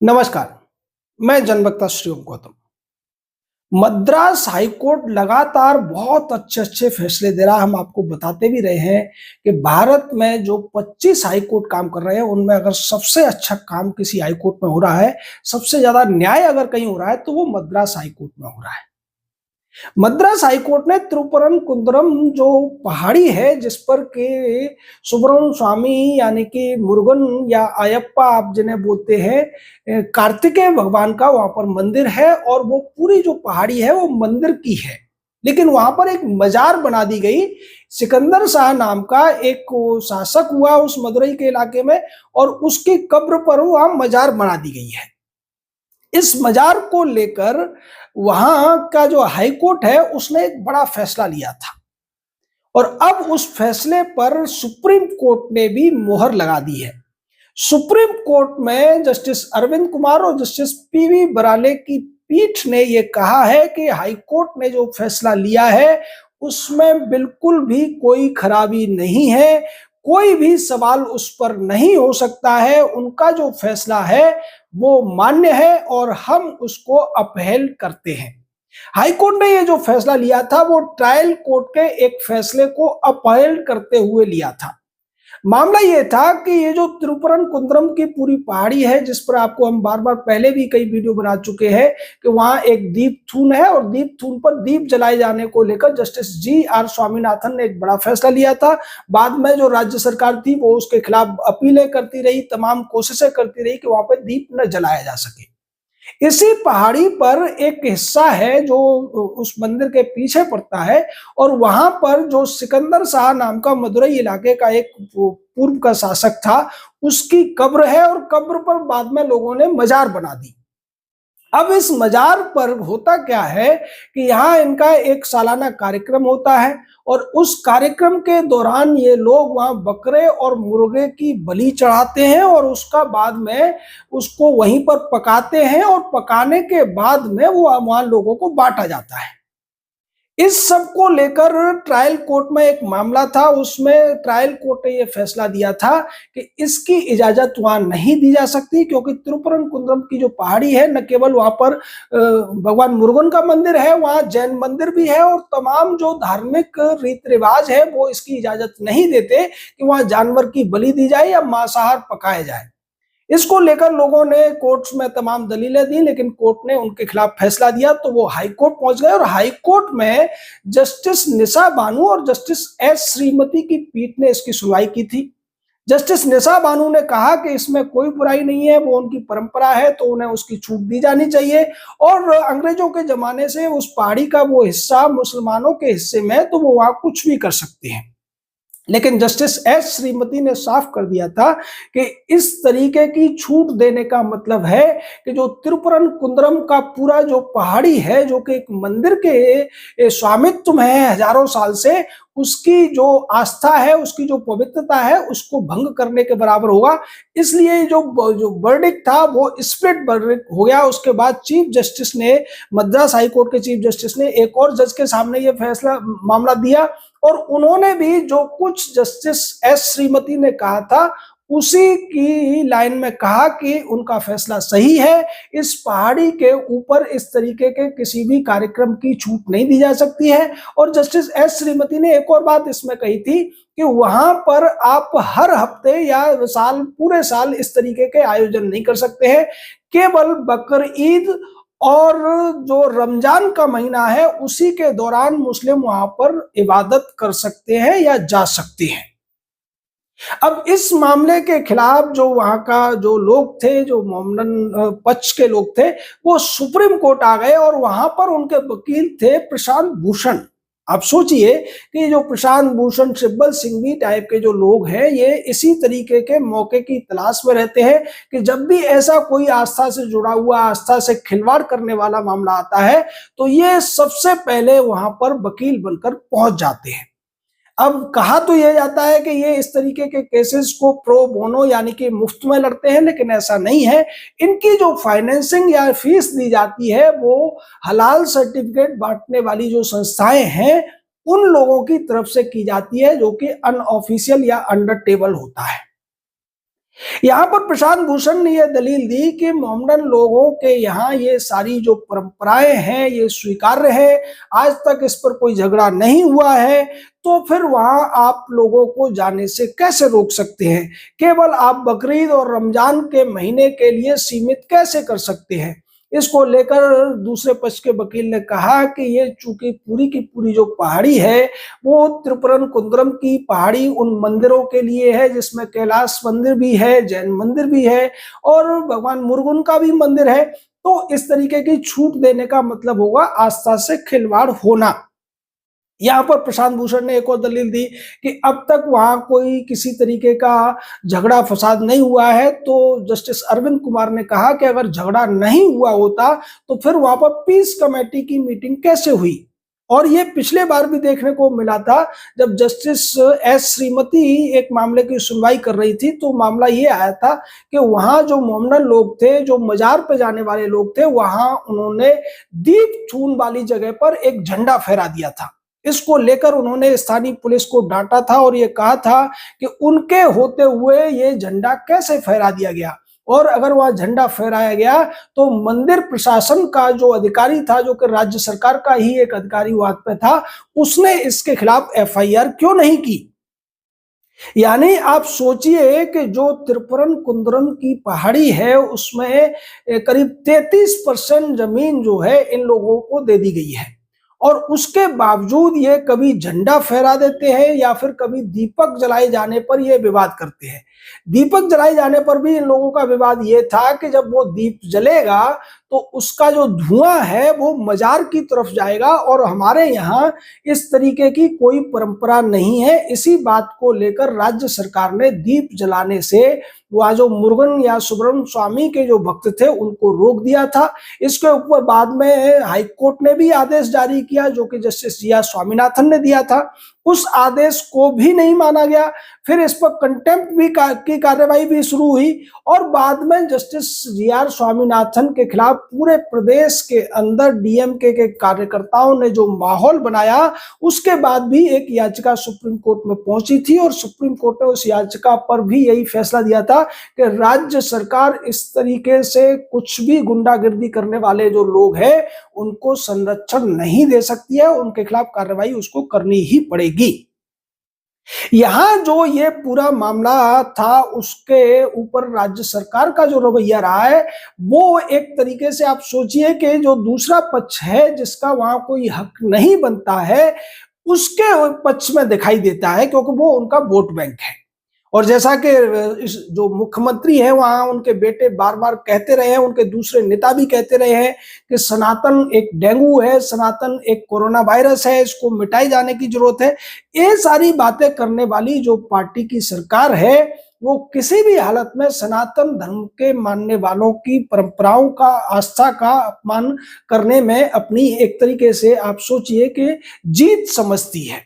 नमस्कार, मैं जनवक्ता श्री ओम गौतम। मद्रास हाईकोर्ट लगातार बहुत अच्छे-अच्छे फैसले दे रहा है। हम आपको बताते भी रहे हैं कि भारत में जो 25 हाईकोर्ट काम कर रहे हैं, उनमें अगर सबसे अच्छा काम किसी हाईकोर्ट में हो रहा है, सबसे ज़्यादा न्याय अगर कहीं हो रहा है, तो वो मद्रास हाईकोर्ट में हो रहा है। मद्रास हाईकोर्ट ने तिरुपरम जो पहाड़ी है जिस पर के सुब्रमण्यम स्वामी यानी कि मुरुगन या अयप्पा आप जिन्हें बोलते हैं, कार्तिकेय भगवान का वहां पर मंदिर है और वो पूरी जो पहाड़ी है वो मंदिर की है। लेकिन वहां पर एक मजार बना दी गई। सिकंदर शाह नाम का एक शासक हुआ उस मदुरई के इलाके में और उसकी कब्र पर वहां मजार बना दी गई है। इस मजार को लेकर वहां का जो हाई कोर्ट है उसने एक बड़ा फैसला लिया था और अब उस फैसले पर सुप्रीम कोर्ट ने भी मोहर लगा दी है। सुप्रीम कोर्ट में जस्टिस अरविंद कुमार और जस्टिस पीवी बराले की पीठ ने यह कहा है कि हाई कोर्ट ने जो फैसला लिया है उसमें बिल्कुल भी कोई खराबी नहीं है, कोई भी सवाल उस पर नहीं हो सकता है। उनका जो फैसला है वो मान्य है और हम उसको अपहेल करते हैं। हाई कोर्ट ने ये जो फैसला लिया था वो ट्रायल कोर्ट के एक फैसले को अपहेल करते हुए लिया था। मामला ये था कि ये जो तिरुपरम कुंद्रम की पूरी पहाड़ी है जिस पर आपको हम बार-बार पहले भी कई वीडियो बना चुके हैं कि वहां एक दीपथून है और दीपथून पर दीप जलाए जाने को लेकर जस्टिस जी.आर. स्वामीनाथन ने एक बड़ा फैसला लिया था। बाद में जो राज्य सरकार थी वो उसके खिलाफ अपीलें करती रही, तमाम कोशिशें करती रही कि वहां पर दीप न जलाया जा सके। इसी पहाड़ी पर एक हिस्सा है जो उस मंदिर के पीछे पड़ता है और वहां पर जो सिकंदर शाह नाम का मदुरई इलाके का एक पूर्व का शासक था, उसकी कब्र है और कब्र पर बाद में लोगों ने मजार बना दी। अब इस मजार पर होता क्या है कि यहाँ इनका एक सालाना कार्यक्रम होता है और उस कार्यक्रम के दौरान ये लोग वहाँ बकरे और मुर्गे की बलि चढ़ाते हैं और उसका बाद में उसको वहीं पर पकाते हैं और पकाने के बाद में वो वहाँ लोगों को बांटा जाता है। इस सब को लेकर ट्रायल कोर्ट में एक मामला था, उसमें ट्रायल कोर्ट ने यह फैसला दिया था कि इसकी इजाजत वहां नहीं दी जा सकती क्योंकि तिरुपरम कुंद्रम की जो पहाड़ी है न केवल वहां पर भगवान मुरुगन का मंदिर है, वहां जैन मंदिर भी है और तमाम जो धार्मिक रीति रिवाज है वो इसकी इजाजत नहीं देते कि वहां जानवर की बलि दी जाए या मांसाहार पकाया जाए। इसको लेकर लोगों ने कोर्ट्स में तमाम दलीलें दी लेकिन कोर्ट ने उनके खिलाफ फैसला दिया तो वो हाई कोर्ट पहुंच गए और हाई कोर्ट में जस्टिस निशा बानू और जस्टिस एस श्रीमती की पीठ ने इसकी सुनवाई की थी। जस्टिस निशा बानू ने कहा कि इसमें कोई बुराई नहीं है, वो उनकी परंपरा है तो उन्हें उसकी छूट दी जानी चाहिए और अंग्रेजों के जमाने से उस पहाड़ी का वो हिस्सा मुसलमानों के हिस्से में तो वो वहां कुछ भी कर सकते हैं। लेकिन जस्टिस एस श्रीमती ने साफ कर दिया था कि इस तरीके की छूट देने का मतलब है कि जो तिरुपरम कुंद्रम का पूरा जो पहाड़ी है जो कि एक मंदिर के स्वामित्व में है हजारों साल से, उसकी जो आस्था है, उसकी जो पवित्रता है उसको भंग करने के बराबर होगा। इसलिए जो जो वर्डिक्ट था वो स्प्लिट वर्डिक्ट हो गया। उसके बाद चीफ जस्टिस ने, मद्रास हाई कोर्ट के चीफ जस्टिस ने एक और जज के सामने ये फैसला मामला दिया और उन्होंने भी जो कुछ जस्टिस एस श्रीमती ने कहा था उसी की लाइन में कहा कि उनका फैसला सही है। इस पहाड़ी के ऊपर इस तरीके के किसी भी कार्यक्रम की छूट नहीं दी जा सकती है। और जस्टिस एस श्रीमती ने एक और बात इसमें कही थी कि वहां पर आप हर हफ्ते या साल पूरे साल इस तरीके के आयोजन नहीं कर सकते हैं। केवल बकर ईद और जो रमजान का महीना है उसी के दौरान मुस्लिम वहां पर इबादत कर सकते हैं या जा सकते हैं। अब इस मामले के खिलाफ जो वहां का जो लोग थे, जो मोमडन पक्ष के लोग थे, वो सुप्रीम कोर्ट आ गए और वहां पर उनके वकील थे प्रशांत भूषण। आप सोचिए कि जो प्रशांत भूषण, सिब्बल सिंघवी टाइप के जो लोग हैं, ये इसी तरीके के मौके की तलाश में रहते हैं कि जब भी ऐसा कोई आस्था से जुड़ा हुआ, आस्था से खिलवाड़ करने वाला मामला आता है तो ये सबसे पहले वहां पर वकील बनकर पहुंच जाते हैं। अब कहा तो यह जाता है कि ये इस तरीके के केसेस को प्रो बोनो यानी कि मुफ्त में लड़ते हैं, लेकिन ऐसा नहीं है। इनकी जो फाइनेंसिंग या फीस दी जाती है वो हलाल सर्टिफिकेट बांटने वाली जो संस्थाएं हैं उन लोगों की तरफ से की जाती है जो कि अनऑफिशियल या अंडर टेबल होता है। यहाँ पर प्रशांत भूषण ने यह दलील दी कि मोहम्मडन लोगों के यहाँ ये सारी जो परंपराएं हैं ये स्वीकार्य है, आज तक इस पर कोई झगड़ा नहीं हुआ है, तो फिर वहां आप लोगों को जाने से कैसे रोक सकते हैं? केवल आप बकरीद और रमजान के महीने के लिए सीमित कैसे कर सकते हैं? इसको लेकर दूसरे पक्ष के वकील ने कहा कि ये चूंकि पूरी की पूरी जो पहाड़ी है वो त्रिपुरन कुंद्रम की पहाड़ी उन मंदिरों के लिए है जिसमें कैलाश मंदिर भी है, जैन मंदिर भी है और भगवान मुरुगन का भी मंदिर है। तो इस तरीके की छूट देने का मतलब होगा आस्था से खिलवाड़ होना। यहाँ पर प्रशांत भूषण ने एक और दलील दी कि अब तक वहां कोई किसी तरीके का झगड़ा फसाद नहीं हुआ है, तो जस्टिस अरविंद कुमार ने कहा कि अगर झगड़ा नहीं हुआ होता तो फिर वहां पर पीस कमेटी की मीटिंग कैसे हुई? और ये पिछले बार भी देखने को मिला था जब जस्टिस एस श्रीमती एक मामले की सुनवाई कर रही थी, तो मामला ये आया था कि वहां जो मोमडन लोग थे, जो मजार पे जाने वाले लोग थे, वहां उन्होंने दीप चून वाली जगह पर एक झंडा फहरा दिया था। इसको लेकर उन्होंने स्थानीय पुलिस को डांटा था और ये कहा था कि उनके होते हुए ये झंडा कैसे फहरा दिया गया, और अगर वह झंडा फहराया गया तो मंदिर प्रशासन का जो अधिकारी था, जो कि राज्य सरकार का ही एक अधिकारी वहां पे था, उसने इसके खिलाफ एफआईआर क्यों नहीं की? यानी आप सोचिए कि जो त्रिपुरन कुंद्रम की पहाड़ी है उसमें करीब 33% जमीन जो है इन लोगों को दे दी गई है, और उसके बावजूद ये कभी झंडा फहरा देते हैं या फिर कभी दीपक जलाए जाने पर ये विवाद करते हैं। दीपक जलाए जाने पर भी इन लोगों का विवाद ये था कि जब वो दीप जलेगा तो उसका जो धुआं है वो मजार की तरफ जाएगा, और हमारे यहाँ इस तरीके की कोई परंपरा नहीं है। इसी बात को लेकर राज्य सरकार ने दीप जलाने से वह जो मुरुगन या सुब्रमण्य स्वामी के जो भक्त थे उनको रोक दिया था। इसके ऊपर बाद में हाई कोर्ट ने भी आदेश जारी किया जो कि जस्टिस जी आर स्वामीनाथन ने दिया था, उस आदेश को भी नहीं माना गया। फिर इस पर कंटेम्प्ट भी की कार्यवाही भी शुरू हुई, और बाद में जस्टिस जी आर स्वामीनाथन के खिलाफ पूरे प्रदेश के अंदर डीएमके के कार्यकर्ताओं ने जो माहौल बनाया, उसके बाद भी एक याचिका सुप्रीम कोर्ट में पहुंची थी, और सुप्रीम कोर्ट ने उस याचिका पर भी यही फैसला दिया था कि राज्य सरकार इस तरीके से कुछ भी गुंडागिर्दी करने वाले जो लोग हैं उनको संरक्षण नहीं दे सकती है, उनके खिलाफ कार्रवाई उसको करनी ही पड़ेगी। यहां जो ये पूरा मामला था उसके ऊपर राज्य सरकार का जो रवैया रहा है, वो एक तरीके से आप सोचिए कि जो दूसरा पक्ष है जिसका वहां कोई हक नहीं बनता है, उसके पक्ष में दिखाई देता है, क्योंकि वो उनका वोट बैंक है। और जैसा कि इस जो मुख्यमंत्री हैं वहां उनके बेटे बार बार कहते रहे हैं, उनके दूसरे नेता भी कहते रहे हैं कि सनातन एक डेंगू है, सनातन एक कोरोना वायरस है, इसको मिटाई जाने की जरूरत है। ये सारी बातें करने वाली जो पार्टी की सरकार है वो किसी भी हालत में सनातन धर्म के मानने वालों की परंपराओं का, आस्था का अपमान करने में अपनी एक तरीके से आप सोचिए कि जीत समझती है।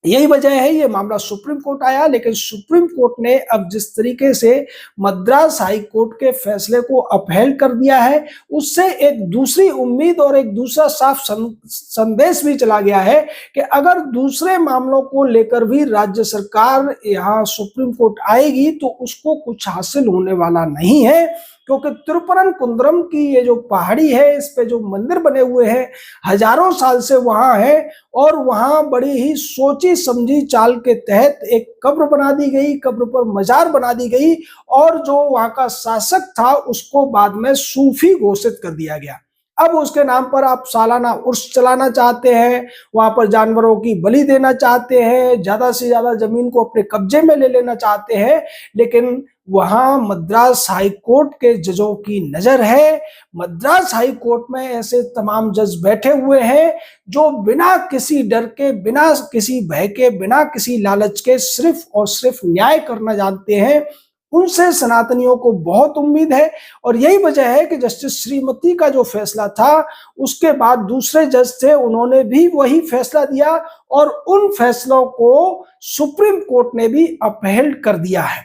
यही वजह है ये मामला सुप्रीम कोर्ट आया, लेकिन सुप्रीम कोर्ट ने अब जिस तरीके से मद्रास हाई कोर्ट के फैसले को अपहेल्ड कर दिया है, उससे एक दूसरी उम्मीद और एक दूसरा साफ संदेश भी चला गया है कि अगर दूसरे मामलों को लेकर भी राज्य सरकार यहाँ सुप्रीम कोर्ट आएगी तो उसको कुछ हासिल होने वाला नहीं है, क्योंकि त्रिपुरन कुंद्रम की ये जो पहाड़ी है इस पे जो मंदिर बने हुए हैं हजारों साल से वहां है, और वहां बड़ी ही सोची समझी चाल के तहत एक कब्र बना दी गई, कब्र पर मजार बना दी गई, और जो वहां का शासक था उसको बाद में सूफी घोषित कर दिया गया। अब उसके नाम पर आप सालाना उर्स चलाना चाहते हैं, वहां पर जानवरों की बलि देना चाहते हैं, ज्यादा से ज्यादा जमीन को अपने कब्जे में ले लेना चाहते हैं, लेकिन वहां मद्रास हाई कोर्ट के जजों की नजर है। मद्रास हाई कोर्ट में ऐसे तमाम जज बैठे हुए हैं जो बिना किसी डर के, बिना किसी भय के, बिना किसी लालच के सिर्फ और सिर्फ न्याय करना जानते हैं। उनसे सनातनियों को बहुत उम्मीद है, और यही वजह है कि जस्टिस श्रीमती का जो फैसला था उसके बाद दूसरे जज थे, उन्होंने भी वही फैसला दिया, और उन फैसलों को सुप्रीम कोर्ट ने भी अपहेल्ड कर दिया है।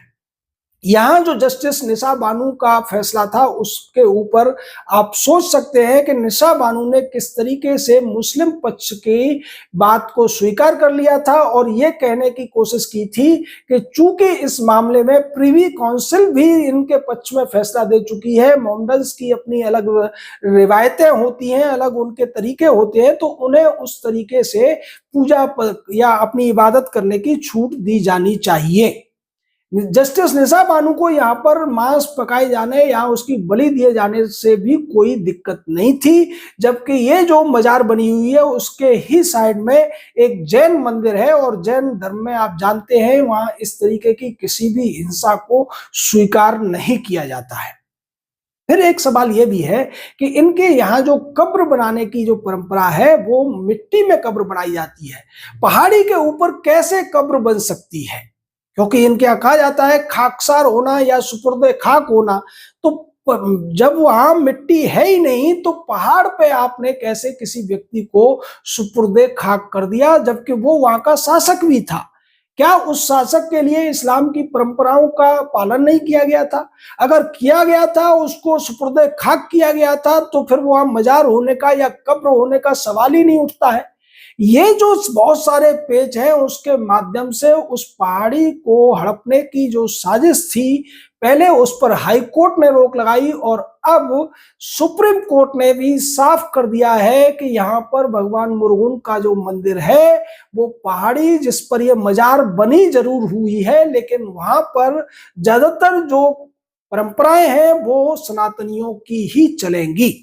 यहाँ जो जस्टिस निशा बानू का फैसला था उसके ऊपर आप सोच सकते हैं कि निशा बानू ने किस तरीके से मुस्लिम पक्ष की बात को स्वीकार कर लिया था और ये कहने की कोशिश की थी कि चूंकि इस मामले में प्रिवी काउंसिल भी इनके पक्ष में फैसला दे चुकी है, मोमडन्स की अपनी अलग रिवायतें होती हैं, अलग उनके तरीके होते हैं, तो उन्हें उस तरीके से पूजा या अपनी इबादत करने की छूट दी जानी चाहिए। जस्टिस निशा बानू को यहाँ पर मांस पकाए जाने या उसकी बलि दिए जाने से भी कोई दिक्कत नहीं थी, जबकि ये जो मजार बनी हुई है उसके ही साइड में एक जैन मंदिर है और जैन धर्म में आप जानते हैं वहां इस तरीके की किसी भी हिंसा को स्वीकार नहीं किया जाता है। फिर एक सवाल यह भी है कि इनके यहाँ जो कब्र बनाने की जो परंपरा है वो मिट्टी में कब्र बनाई जाती है, पहाड़ी के ऊपर कैसे कब्र बन सकती है? क्योंकि इनके यहाँ कहा जाता है खाकसार होना या सुपुर्दे खाक होना, तो जब वहां मिट्टी है ही नहीं तो पहाड़ पे आपने कैसे किसी व्यक्ति को सुपुर्दे खाक कर दिया, जबकि वो वहां का शासक भी था? क्या उस शासक के लिए इस्लाम की परंपराओं का पालन नहीं किया गया था? अगर किया गया था, उसको सुपुर्दे खाक किया गया था, तो फिर वहां मजार होने का या कब्र होने का सवाल ही नहीं उठता है। ये जो बहुत सारे पेच हैं उसके माध्यम से उस पहाड़ी को हड़पने की जो साजिश थी, पहले उस पर हाई कोर्ट ने रोक लगाई और अब सुप्रीम कोर्ट ने भी साफ कर दिया है कि यहाँ पर भगवान मुरुगन का जो मंदिर है वो पहाड़ी जिस पर ये मजार बनी जरूर हुई है, लेकिन वहां पर ज्यादातर जो परंपराएं हैं वो सनातनियों की ही चलेंगी।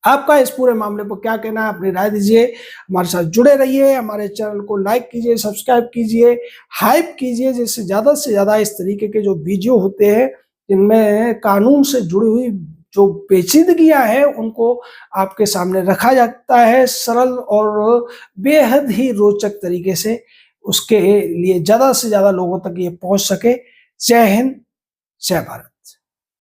आपका इस पूरे मामले पर क्या कहना है? अपनी राय दीजिए। हमारे साथ जुड़े रहिए, हमारे चैनल को लाइक कीजिए, सब्सक्राइब कीजिए, हाइप कीजिए, जिससे से ज्यादा इस तरीके के जो वीडियो होते हैं जिनमें कानून से जुड़ी हुई जो पेचीदगियां हैं उनको आपके सामने रखा जाता है सरल और बेहद ही रोचक तरीके से, उसके लिए ज्यादा से ज्यादा लोगों तक ये पहुंच सके। जय हिंद, जय भारत।